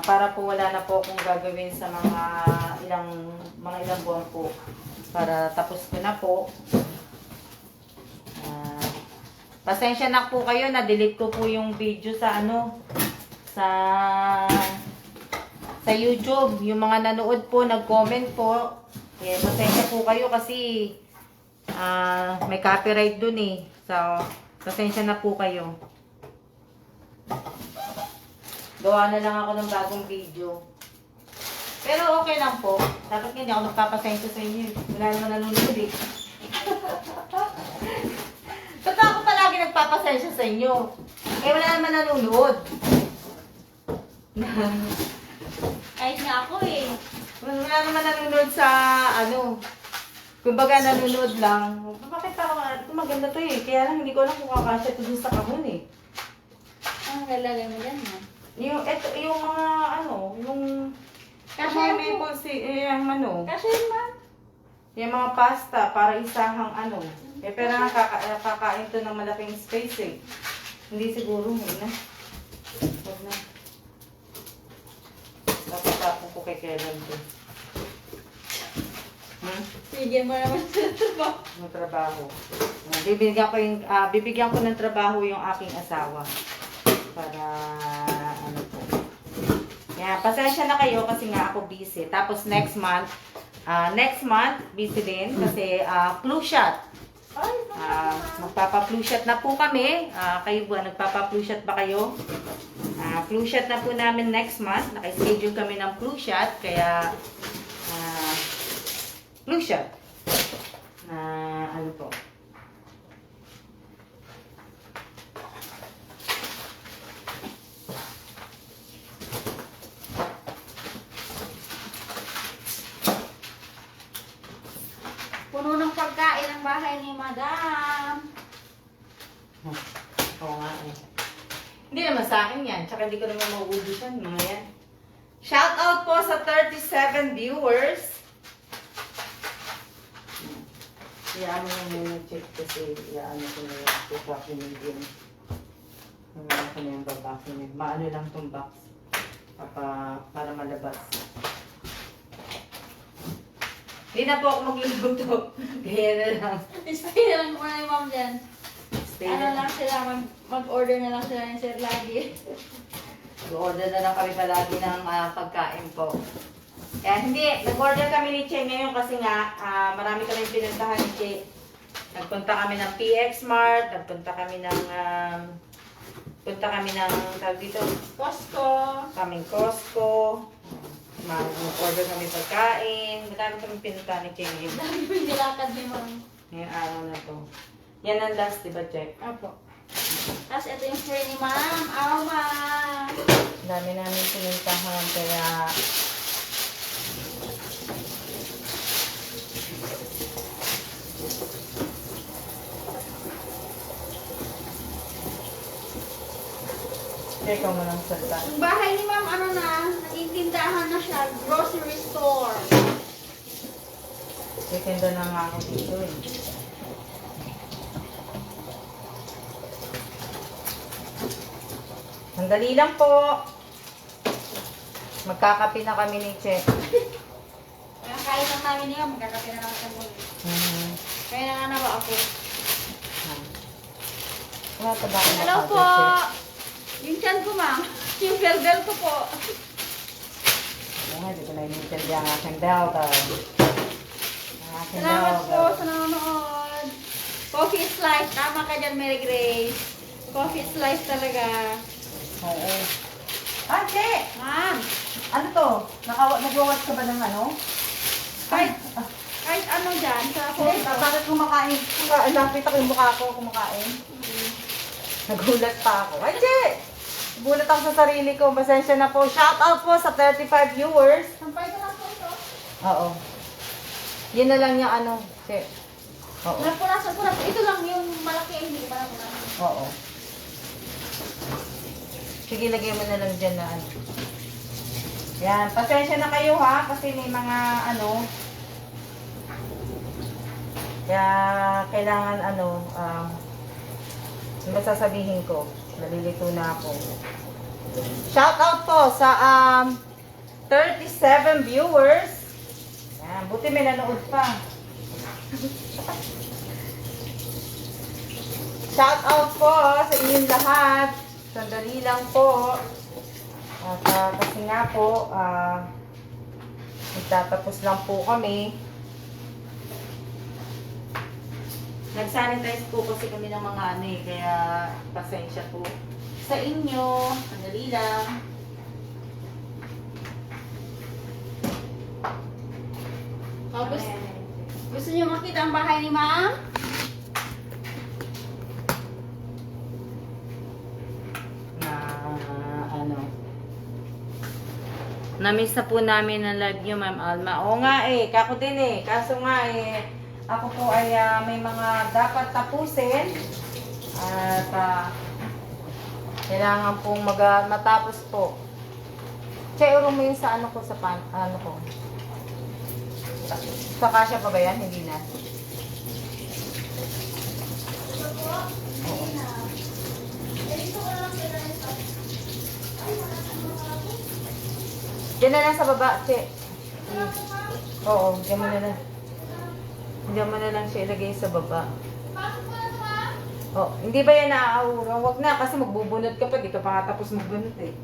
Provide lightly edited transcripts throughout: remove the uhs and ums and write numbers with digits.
Para po wala na po akong gagawin sa mga ilang buwan po. Para tapos ko na po. Pasensya na po kayo, na-delete ko po yung video sa sa YouTube. Yung mga nanood po, nag-comment po. Pasensya po kayo kasi may copyright dun eh. So, pasensya na po kayo. Gawa na lang ako ng bagong video. Pero okay lang po. Dapat hindi ako magpapasensya sa inyo. Wala naman nanonood eh. Ba't ako palagi nagpapasensya sa inyo? Eh wala naman nanonood. Kahit nga ako eh. Wala naman nanonood sa kumbaga nanonood lang. Bakit parang maganda to eh. Kaya lang hindi ko alam kung kakasya to dun sa kahon eh. Ang lalagay mo dyan ha? Yung mga yung Kasi mga yung maple yung Kasi yun ma. yung mga pasta para isahang pero kakain to ng malaking space eh. Hindi siguro muna. Huwag na. Dapat tapon ko kay Kevin to. Bigyan mo naman sa trabaho. Ng trabaho. Bibigyan ko ng trabaho yung aking asawa. Para po. Kaya pasensya na kayo kasi nga ako busy. Tapos next month busy din kasi flu shot. Magpapa-flu shot na po kami. Kayo ba, nagpapa-flu shot ba kayo? Flu shot na po namin next month. Naka-schedule kami ng flu shot. Kaya, flu shot. Po. Puno ng pagkain ang bahay ni Madam. Oo nga eh. Hindi naman sa akin yan. Tsaka hindi ko naman mauubusan. Mga yan. Shout out po sa 37 viewers. Iyaano ko muna check kasi iyaano ko na yung vacuuming din. Iyaano ko na yung vacuuming. Maano lang itong box. Para malabas. Hindi na po ako magluluto. Kaya na lang. Stay lang muna yung mom dyan. Stay Ano na. lang sila, mag-order na lang sila ng sir lagi. Order na lang kami palagi ng pagkain po. Kaya hindi, nag-order kami ni Che ngayon kasi nga marami kami pinuntahan ni Che. Nagpunta kami ng PX Mart, nagpunta kami ng tawag dito, Costco. kaming Costco. Mag-order kami pagkain. Marami kami pinuntahan ni Che ngayon. Dami mo yung nilakad ni mom. Ngayong araw na to. Yan ang last, diba, Che? Apo. Tapos ito yung free ni ma'am. Aw, ma'am. Dami namin pinuntahan kaya check mo lang salta. Yung bahay ni ma'am, naging tindahan na siya. Grocery store. Sekenda na nga ako dito eh. Sandali lang po. Magkakape na kami ni Che. Kaya kahit lang namin niya, magkakape na lang sa muli. Kaya na nga na ba ako? Hello po! Yung chan ko, ma'am. Yung bell ko po. Hindi ko na inintindi ang aking belter. Salamat po sa nanonood. Coffee slice. Tama ka dyan, Mary Grace. Coffee slice talaga. Oo. Che! Ma'am, Ano to? Nag-watch ka ba ng ano? kahit ano dyan sa phone. Bakit kumakain? Lapit ako yung mukha ko kumakain. Nagulat pa ako. Che! Nagulat ako sa sarili ko. Pasensya na po. Shout out po sa 35 viewers. Sampay ko lang po ito. Oo. Yun na lang yung ano. Che. Oo. Napunasan ko na po. Ito lang yung malaki. Hindi ko pa napunasan. Oo. Sige, lagay mo na lang dyan na ano. Yan. Pasensya na kayo ha. Kasi may mga ano. Kaya kailangan ano. Yung sasabihin ko. Nalilito na ako. Shout out po sa 37 viewers. Yan, buti may nanood pa. Shout out po sa inyong lahat. Sandali lang po. At kasi nga po, magtatapos lang po kami. Nag-sanitize po kasi kami ng mga ano eh, kaya pasensya po sa inyo. Sandali lang. Tapos, gusto niyo makita ang bahay ni ma'am? Na ano. Namiss na po namin ang live nyo, Ma'am Alma. Oo nga eh, kako din eh. Kaso nga eh, ako po ay may mga dapat tapusin. At kailangan pong matapos po. Check mo yun sa ano ko, sa ano ko. Sa kasya pa ba yan? Hindi na. Diyan na lang sa baba, Che. Oo, diyan mo na lang. Diyan mo na lang siya ilagay sa baba. Oh, hindi ba yan naaawuro? Wag na, kasi magbubunot ka pa. Di ka pa nga tapos magbunot eh.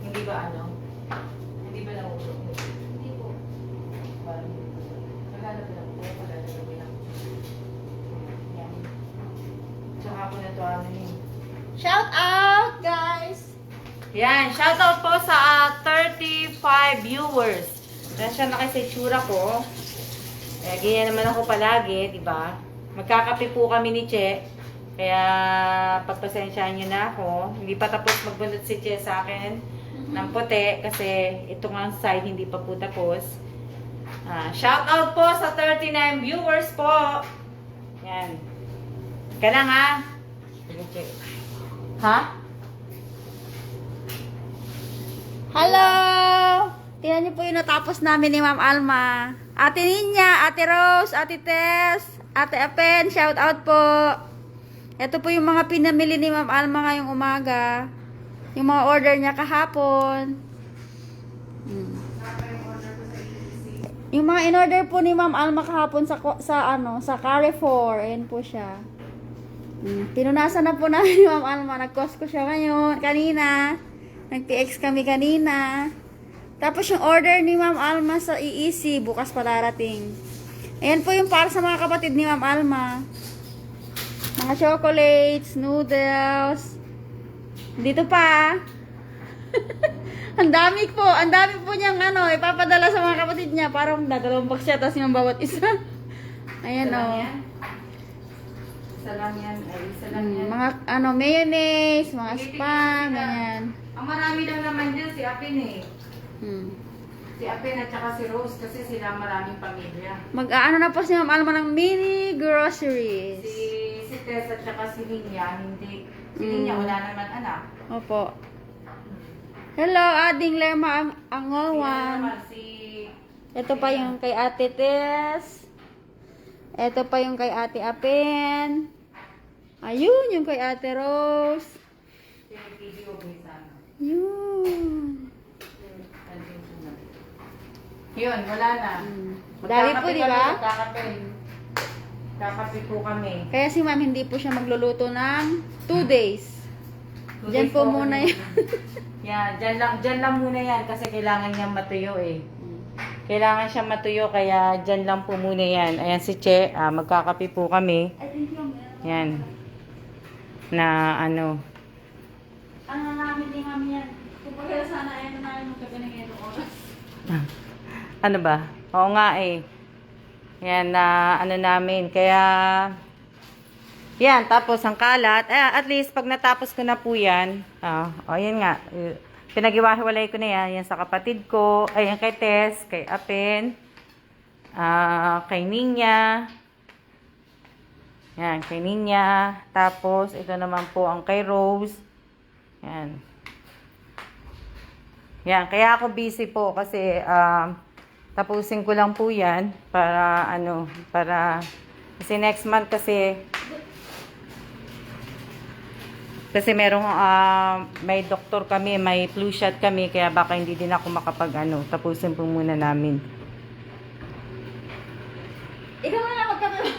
Hindi ba ano? Hindi ba naawuro? Hindi po. Maghanap lang po. Maghanap lang. Yan. Tsaka ako na ito ano yun. Shout out, guys! Yan, shoutout po sa 35 viewers. Nasya na kasi itsura ko. Eh, ganyan naman ako palagi, di ba? Magkakape po kami ni Che. Kaya pagpasensyahan nyo na ako. Hindi pa tapos magbunot si Che sa akin ng puti kasi ito nga side hindi pa po tapos. Shoutout po sa 39 viewers po. Yan. Ka lang ha? Sige, Che. Ha? Hello! Tingnan niyo po yung natapos namin ni Ma'am Alma. Ate Ninya, Ate Rose, Ate Tess, Ate Apen, shout out po. Ito po yung mga pinamili ni Ma'am Alma ngayong umaga. Yung mga order niya kahapon. Yung mga in-order po ni Ma'am Alma kahapon sa Carrefour. Ayan po siya. Pinunasan na po namin ni Ma'am Alma. Nag-Costco siya ngayon, kanina. Nag-TX kami kanina. Tapos yung order ni Ma'am Alma sa EEC, bukas pa darating. Ayan po yung para sa mga kapatid ni Ma'am Alma. Mga chocolates, noodles. Dito pa. Ang dami po niyang ipapadala sa mga kapatid niya. Parang dadalawang box siya, tapos yung bawat isa. Ayan o. Isa lang yan. Ay, isa lang yan. Mga mayonnaise, mga spam, ganyan. Ang marami lang naman dyan si Apin eh. Hmm. Si Apin at saka si Rose kasi sila maraming pamilya. Mag-ano na po si Ma'am Alma ng mini groceries. Si Tess at saka si Linya, hindi. Si Linya wala naman anak. Opo. Hello, Ading Lerma Angolwan. Ito pa yung kay Ate Tess. Ito pa yung kay Ate Apen. Ayun, yung kay Ate Rose. Yun. Yun, wala na. Dali po, di ba? Kakape po kami. Kaya si Ma'am hindi po siya magluluto ng 2 days. Diyan po muna yan. Yan, dyan lang muna yan kasi kailangan niya matuyo eh. Kailangan siya matuyo kaya dyan lang po muna yan. Ayan si Che, magkakape po kami. Yan. Na ano. Ano namin din kami yan. Kung pagkala sana ayun na namin magkabinigay ng oras. Ano ba? Oo nga eh. Yan na ano namin. Kaya yan, tapos ang kalat. At least pag natapos ko na po yan. Yan nga. Pinag-iwahiwalay ko na yan. Yan sa kapatid ko. Ayan kay Tess, kay Apen. Kay Ninya. Yan, kay Ninya. Tapos ito naman po ang kay Rose. Yan. Yan, kaya ako busy po kasi tapusin ko lang po yan para kasi next month kasi Kasi may doktor kami, may flu shot kami, kaya baka hindi din ako tapusin po muna namin. Ikaw na lang magkape.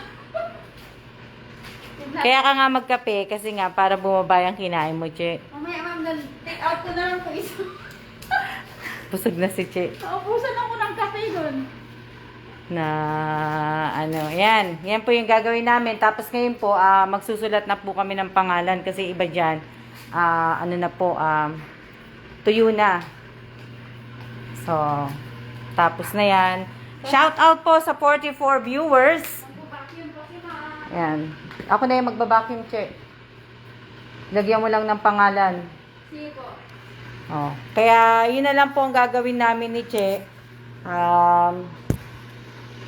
Kaya ka nga magkape, kasi nga para bumaba yung kinain mo, Che. Mamaya, ma'am, take out ko na lang po isa. Busog na si Che. Naubusan ako ng kape doon. Yan po yung gagawin namin. Tapos ngayon po, magsusulat na po kami ng pangalan kasi iba dyan, tuyo na. So, tapos na yan. Shout out po sa 44 viewers. Magpo-vacuum po si ma'am. Yan. Ako na yung magbabacuum, Che. Lagyan mo lang ng pangalan. Sige po. Oh. Kaya, yun na lang po ang gagawin namin ni Che.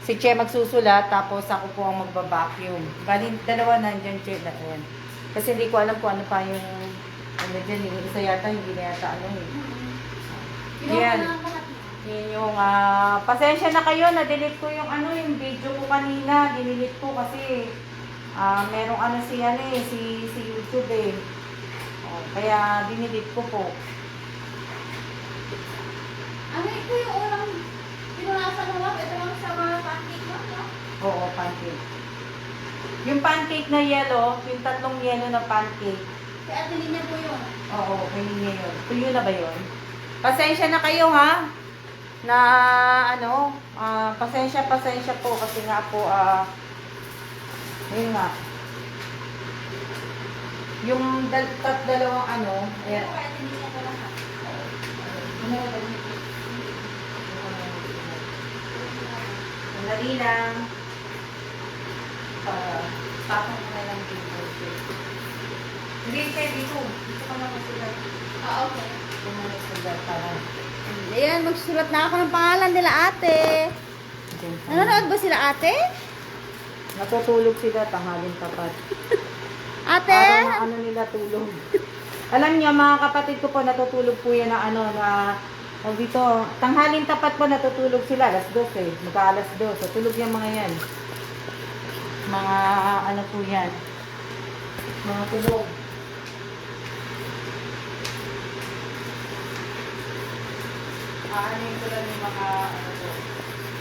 Si Che magsusulat, tapos ako po ang magbabacuum. Bali, dalawa nandyan, Che. Ayan. Kasi hindi ko alam kung ano pa yung dyan. Yung isa yata, hindi na yata Yan. Yun yung, pasensya na kayo, na-delete ko yung yung video ko kanina. Dinilit ko kasi merong si YouTube eh. Oh, kaya dinilit ko po. Ano ito yung unang pinunasan mo, ma'am? Ito lang sa mga pancake mo, no? Oo, pancake. Yung pancake na yellow, yung tatlong yellow na pancake. Kaya atin niya po yun. Oo, kayo niya yun. Tuyo na ba yun? Pasensya na kayo ha. Na pasensya po kasi nga po, yun nga. Yung dalawang ayan. Kaya atin niya po lahat. Sandali lang. Tapos ko na lang dito. Hindi, dito. Dito ka na masulat. Okay. Dito na masulat para. Ayan, magsusulat na ako ng pangalan nila ate. Nanonood ba sila ate? Natutulog sila, tanghalin tapat. Ate? Parang nila tulog. Alam niyo, mga kapatid ko po, natutulog po yan dito, tanghalin tapat po natutulog sila, alas 12 magka-alas 2, so tulog yung mga yan. Mga po yan. Mga tulog. Aanin ko lang yung mga po.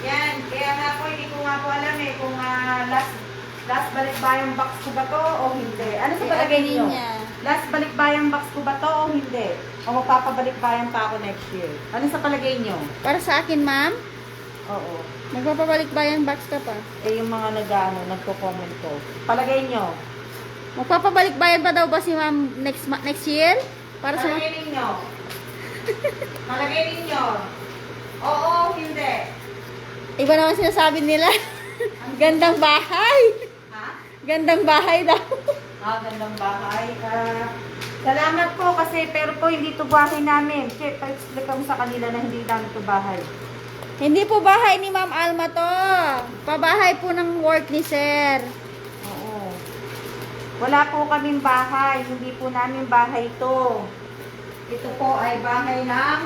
Yan, kaya nga po, hindi ko nga po alam kung last balikbayang box ko ba to o hindi. Ano sa palagay niyo? Last balikbayang box ko ba to o hindi? O magpapabalikbayan pa ako next year? Ano sa palagay niyo? Para sa akin, ma'am, Oo. magpapabalik bayan box ka pa. Yung mga nagko-comment ko. Palagay niyo? Magpapabalik bayan pa daw ba si ma'am next year? Para sa Palagay ninyo? Palagay ninyo? Oo, hindi. iba naman sinasabi nila. Gandang bahay. Ha? Gandang bahay daw. Gandang bahay. Salamat po kasi, pero po hindi to bahay namin. Che, pa-explain mo sa kanila na hindi namin to bahay. Hindi po bahay ni Ma'am Alma to. Pabahay po ng work ni Sir. Oo. Wala po kaming bahay. Hindi po namin bahay ito. Ito po ay bahay ng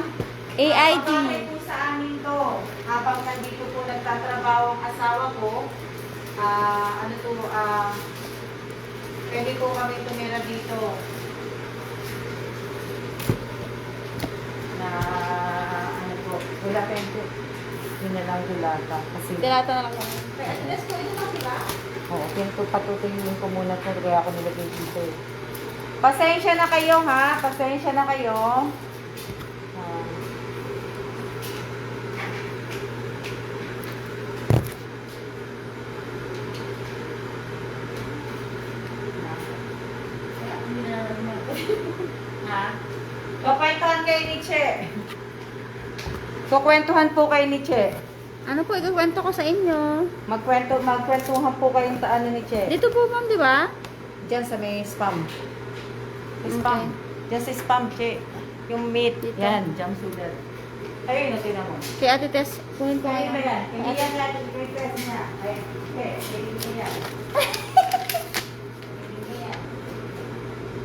AIT. bahay po sa amin to. Habang nandito po nagtatrabaho ang asawa ko, pwede po kami tumira dito. Na, wala pwede. Yun na lang dulata. Kasi, Dilata na lang kami. Kaya address ko, ito ba sila? oo, patutuyin ko muna ito, kaya ako nilagay dito eh. Pasensya na kayo ha, pasensya na kayo. Ha? Kukwentuhan kayo ni Che. Kukwentuhan po kayo ni Che. Ano po, ikukwento ko sa inyo. Magkwentuhan po kayong sa ni Che. Dito po, ma'am, di ba? Diyan sa may spam. Okay. Spam. Diyan sa spam, Che. Yung meat. Dito. Yan, jam sugar. Ayun, natin mo. Si Ate Tess, kunin ko Ayun na ngayon. yan. Hindi yan natin request niya. Ay, hindi yan.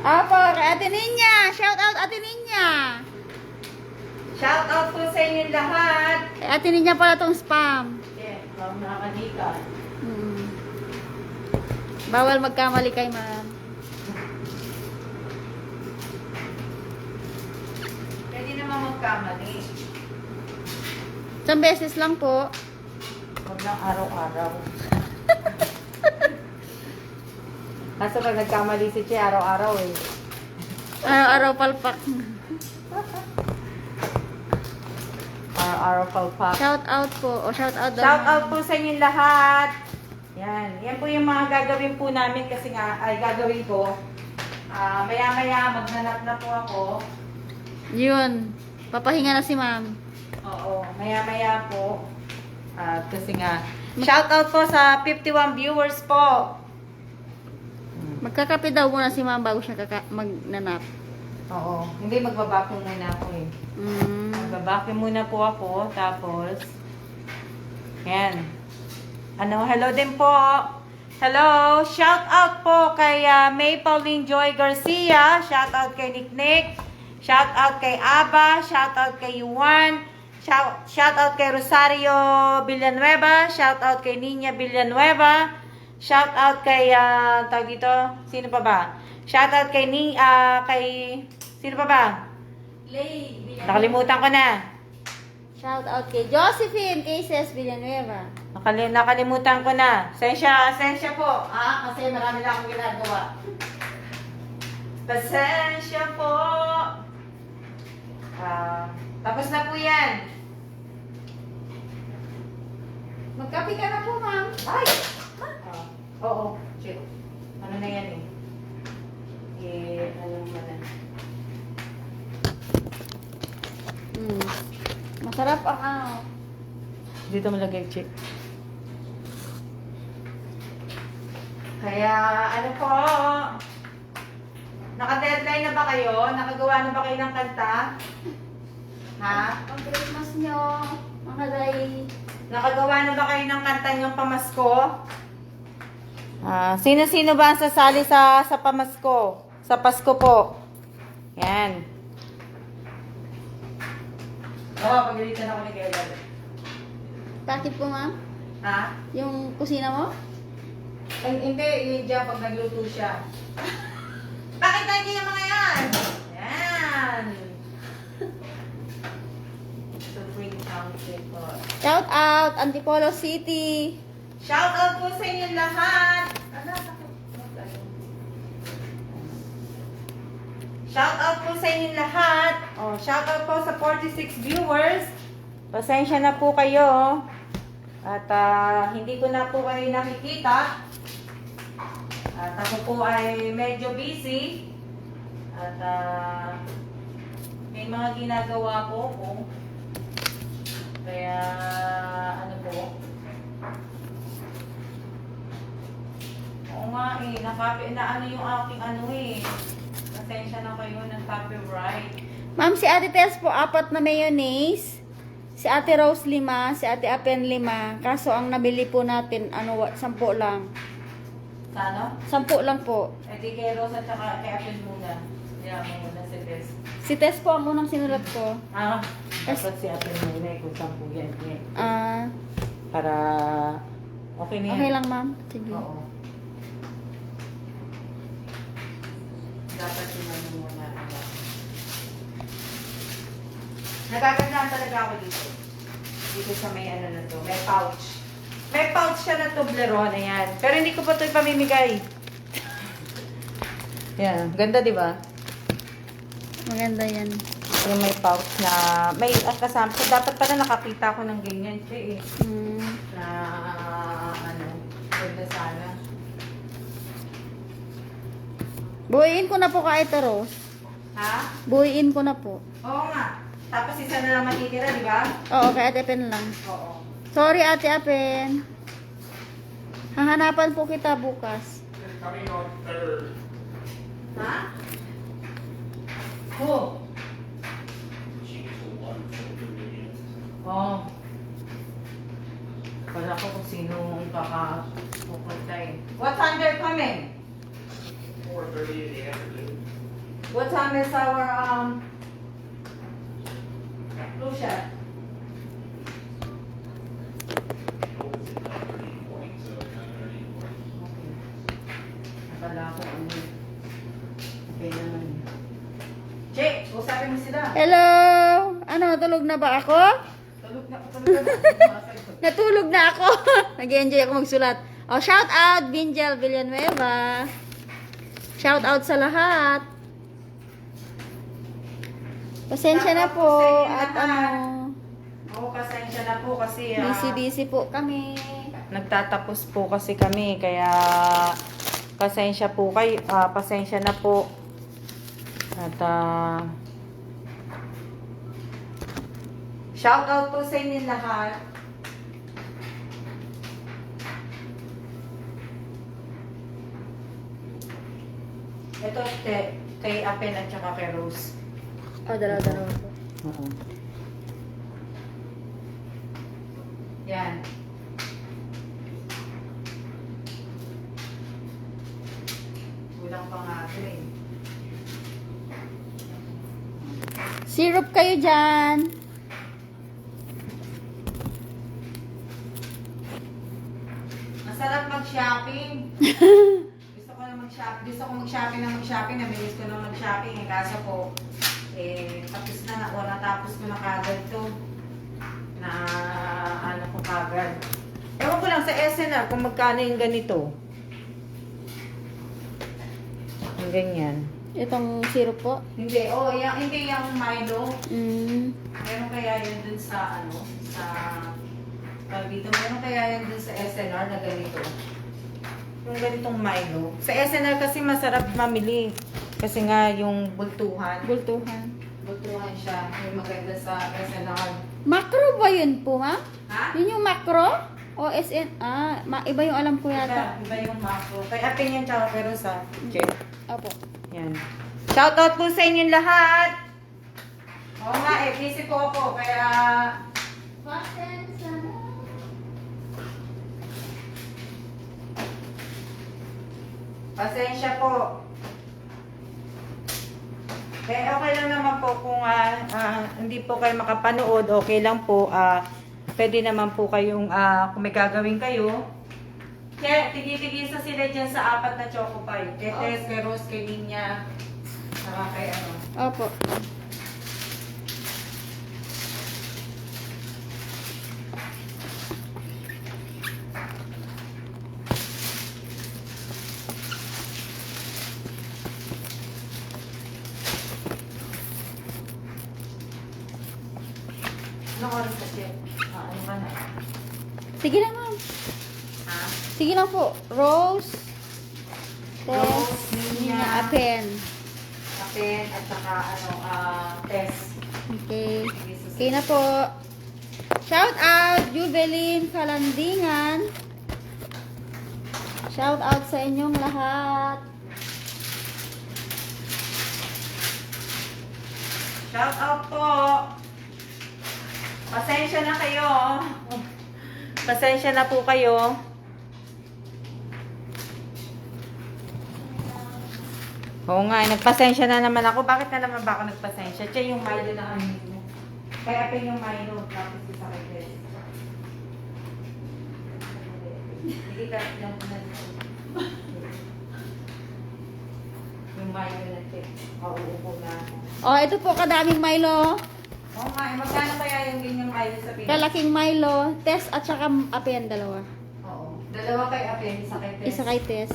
Apo, kay Ate Ninya. Shout out Ate Ninya. Shout out po sa inyong lahat. Kay Ate Ninya pala tong spam. Yeah, nakakadika. Bawal magkamali kay ma'am. naman magkamali. Isang beses lang po. Huwag lang araw-araw. Kaso pag nagkamali si Che, araw-araw eh. Araw-araw palpak. Araw-araw palpak. Shout out po. O shout out daw. Shout out po sa inyong lahat. Yan. Yan po yung mga gagawin po namin kasi nga, ay gagawin ko. Maya-maya magnanap na po ako. Yun. Papahinga na si ma'am. Oo, maya-maya po. At kasi nga, shout out po sa 51 viewers po. Magkakape daw muna si ma'am bago siya magnanap. Oo, hindi magbabacuum muna ako eh. Magbabacuum muna po ako, tapos, yan. Hello din po. Hello, shout out po kay May Pauline Joy Garcia, shout out kay Nick, shout out kay Aba, shout out kay Yuan, shout out kay Rosario Villanueva, shout out kay Nina Villanueva, shout out kay tawag dito, sino pa ba? Shout out kay sino pa ba? Nakalimutan ko na. Shout out kay Josephine Cases Villanueva. Nakalimutan ko na. Sensya po. Kasi marami na akong ginagawa. Pasensya po. Tapos na po yan. Magkape ka na po, ma'am. Ay! Oo. Shit. Ano na yan eh? Ano naman na? Masarap ang ano. Dito malagay, Chick. Kaya, ano po? Naka-deadline na ba kayo? Nakagawa na ba kayo ng kanta? Ha? Ang Christmas nyo, mga day. Nakagawa na ba kayo ng kanta niyong pamasko? Sino-sino ba ang sasali sa pamasko? Sa Pasko po. Yan. Pagalitan ako ni Kailan. Bakit po, ma'am? Ha? Yung kusina mo? Hindi, yung dyan pag nagluto siya. Bakit tayo yung mga yan? Yan. Supreme Council po. Shout out, Antipolo City. Shout out po sa inyong lahat. Shout out po sa inyong lahat. Shout out po sa 46 viewers. Pasensya na po kayo. At hindi ko na po kayo nakikita. At ako po ay medyo busy. At may mga ginagawa po ako. Kaya ano po. Oo nga eh. Na ano yung aking ano eh. Pasensya na kayo ng copyright. Ma'am, si Ate Tess po, 4 na mayonnaise. Si Ate Rose 5, si Ate Apen 5. Kaso ang nabili po natin, 10 lang. Sa ano? 10 lang po. Eh di kay Rose at saka kay Apple muna. Yaman muna si Tess. Si Tess po ang unang sinulat ko. Dapat si Apple muna eh kung saan po yan. Para okay na yan. Okay lang, ma'am. Sige. Oo. Dapat yung ano muna. Nagagandaan talaga ako dito. Dito sa may ano na to. May pouch. May pouch siya na Toblerone. Ayan. Pero hindi ko pa ito ipamimigay. Yan. Ganda, di ba? Maganda yan. Yung may pouch na may kasama. So, dapat pala nakakita ko ng ganyan siya eh. Na ano. Ganda sana. Buuin ko na po ka ito, Rose. Ha? Buuin ko na po. Oo nga. Tapos isa na lang matitira, di ba? Oo, kay Ate Apen lang. Oo. Sorry, Ate Apen. Hahanapan po kita bukas. Coming on third. Ha? Who? She's a wonderful comedian. Oo. Wala ko kung sino ang kakapupunta eh. What time they're coming? 4:30 in the afternoon. What time is our, Lucia? Opens at 9:30 in the morning, so 9:30 in the morning. Okay. Nakala ko ano. Okay naman. Che, usapin mo sila. Hello! Natulog na ba ako? Natulog na ako. Nag-enjoy ako magsulat. Oh, shout out Binjel Villanueva. Shout out sa lahat. Pasensya na po at Oo, pasensya na po kasi busy po kami. nagtatapos po kasi kami kaya pasensya po kayo, pasensya na po. At shout out po sa inyo lahat. Ito kay Apen at saka kay Rose. Oh, dalawa po. Oo. Yan. Kulang pa nga ito eh. Syrup kayo dyan. Masarap mag-shopping. Gusto ko mag-shopping na mag-shopping. Nabilis ko na mag-shopping. Eh, kaso po, tapos na o natapos ko na kagad to. Na ano ko kagad. Ewan ko lang sa SNR kung magkano yung ganito. Yung ganyan. Itong syrup po. Hindi, hindi yung Milo. Meron kaya yun dun sa dito, meron kaya yun dun sa SNR na ganito. Yung ganitong Milo. Sa SNR kasi masarap mamili. Kasi nga yung bultuhan. Bultuhan siya. Yung maganda sa SNR. Macro ba yun po, ma'am? Ha? Yun yung macro? O SN? Iba yung alam ko yata. Iba yung macro. Kay Apen yan tsaka pero sa check. Opo. Yan. Shoutout po sa inyong lahat. Oo nga busy po ako. Kaya pasensya po. Okay lang naman po kung hindi po kayo makapanood, okay lang po. Pwede naman po kayong, kung may gagawin kayo, kaya tigi-tigisa sila dyan sa 4 na Choco Pie. Kay Tess, kay Rose, kay Linya, saka kay Opo. Anong oras kasi? Ano ka na? Sige lang, ma'am. Ha? Sige lang po. Rose. Tess. Rose, Linya, Apen. Apen, at saka Tess. Okay. Okay na po. Shout out Juvelin Kalandingan. Shout out sa inyong lahat. Shout out po. Pasensya na kayo. Pasensya na po kayo. Oo nga, nagpasensya na naman ako. Bakit na naman ba ako nagpasensya? Siya yung Milo na kami mo. Kaya pa yung Milo. Tapos isa kay Tess. Hindi ka lang na yung Milo na check. Uupo na ako. Oh, ito po kadaming Milo. Oo nga, magkano kaya yung ganyang Milo sa Pinas? Kalaking Milo. Tess at saka Apen, dalawa. Oo. Dalawa kay Apen, isa kay Tess. Isa kay Tess.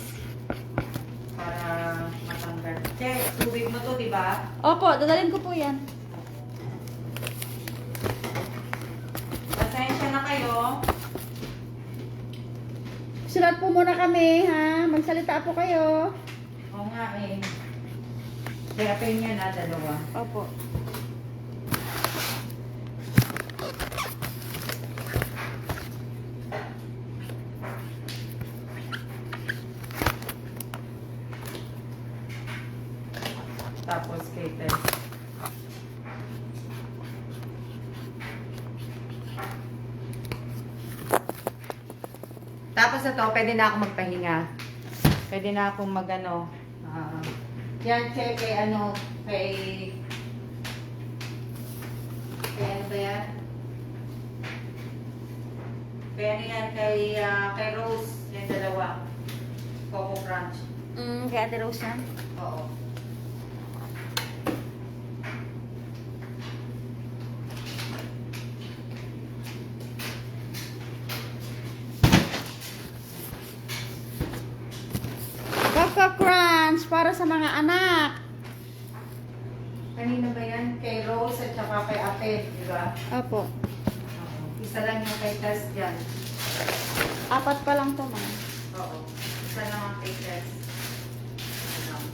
Para matanggal. Che, tubig mo to, di ba? Opo, dadalhin ko po yan. Pasensya na kayo. Sulat po muna kami, ha? Magsalita po kayo. Oo nga eh. Kaya Apen yan dalawa. Opo. Tapos kay Tess. Tapos ito, pwede na ako magpahinga. Pwede na akong magano. Yan, check kay kay ano ba yan? Kaya yan, kay Rose, yung dalawa. Coco Crunch. Kay Ate Rose yan. Oo. para sa mga anak. Kanina ba yan? Kay Rose at saka kay Ate, di ba? Opo. Oo. Isa lang yung kay Tess dyan. 4 pa lang to, ma'am. Oo. Isa lang ang kay Tess. Ano?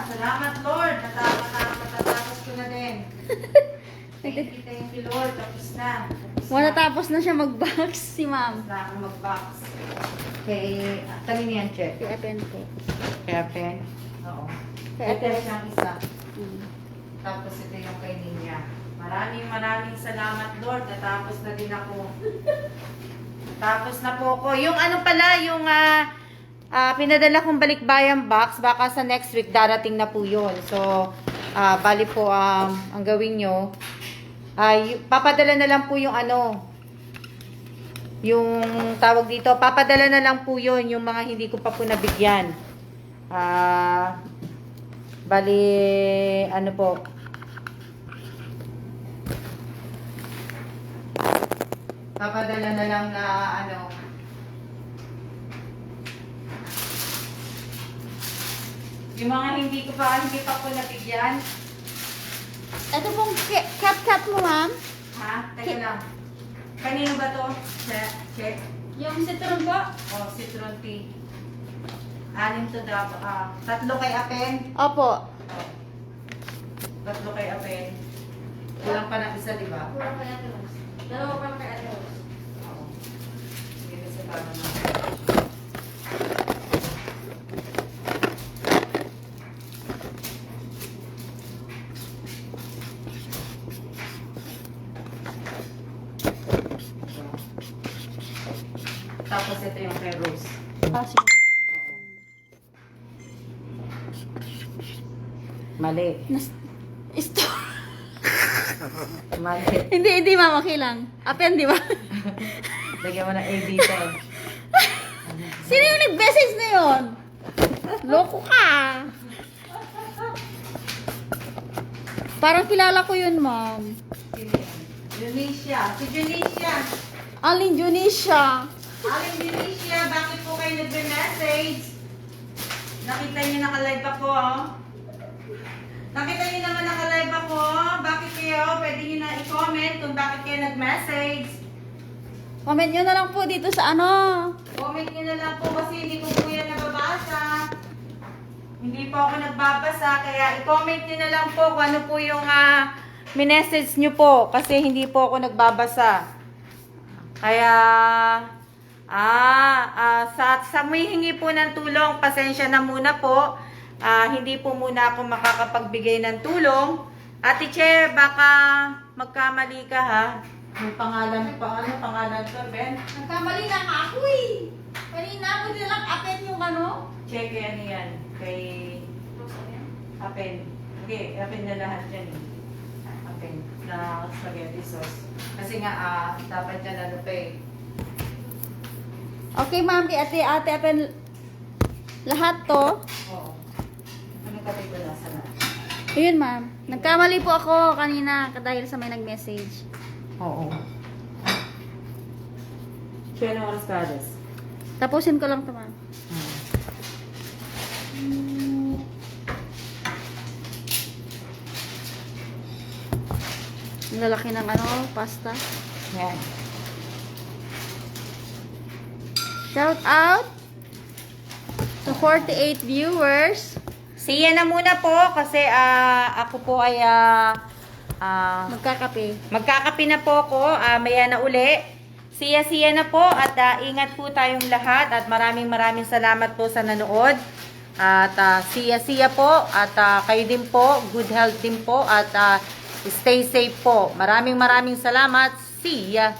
Salamat Lord. Matatapos ko na din. Thank you Lord. Tapos na. Tapos na siya mag-box si ma'am. Tapos na ako mag-box. Kay, kanina yan, check. Kaya pen po. Kaya pen? Oo. Kaya Ito siyang isa. Mm. Tapos ito yung kay Ninya. Maraming salamat Lord. Natapos na din ako. Tapos na po ako. Yung ano pala, yung pinadala kong balikbayan box, baka sa next week darating na po yun. So, bali po ang gawin nyo, papadala na lang po yung ano, yung tawag dito, papadala na lang po yun, yung mga hindi ko pa po nabigyan. Bali, ano po, papadala na lang na ano, yung mga hindi pa po nabigyan. Ito pong cat mo, ma'am. Ha? Teka lang. Kanino ba to? Check. Yung citron po? Oh, citron tea. 6 to dapat. 3 kay Apen. Opo. Oh. 3 kay Apen. Kulang pa ng isa, di ba? Kulang kay Ate Rose. Dalawa pa kay Ate Rose. Oo. Sige kasi tama na. Tapos ito yung kay Rose. Sige. Mali. Ito. Mali. hindi, ma'am. Okay lang. Apen, di ba? Lagyan mo ng A dito. Sino yung nag-message na yun? Loko ka. Parang kilala ko yun, ma'am. Junisha. Si Junisha. Alin Junisha. Aling Junisha, bakit po kayo nagbe-message? Nakita niyo naka-live ako, oh. Nakita niyo naman naka-live ako. Bakit kayo? Pwede niyo na i-comment kung bakit kayo nag-message. Comment nyo na lang po dito sa ano. Comment niyo na lang po kasi hindi ko po yan nababasa. Hindi po ako nagbabasa, kaya i-comment niyo na lang po kung ano po yung minessage niyo po kasi hindi po ako nagbabasa. Kaya sa humihingi po ng tulong, pasensya na muna po. Hindi po muna ako makakapagbigay ng tulong. Ate Che, baka magkamali ka ha. Yung pangalan ko, Ben? Nagkamali na nga ako eh. Kanina ako nilang Apen yung ano. Che, kay ano yan? Kay Apen. Okay, Apen na lahat yan eh. Apen na spaghetti sauce. Kasi nga, dapat yan ano pa eh. Okay, ma'am. Kay ate Apen lahat to. Oo. Ano ka dito nasa na? Ayun, ma'am. Nagkamali po ako kanina dahil sa may nag-message. Oo. Che, ano oras ka, Ades? Tapusin ko lang to, ma'am. Ang lalaki ng ano, pasta. Yan. Shout out to 48 viewers. Siya na muna po kasi ako po ay Magkakape. magkakape na po ako. Maya na uli. Siya na po at ingat po tayong lahat at maraming salamat po sa nanood. At siya po at kayo din po. Good health din po at stay safe po. Maraming salamat. See ya!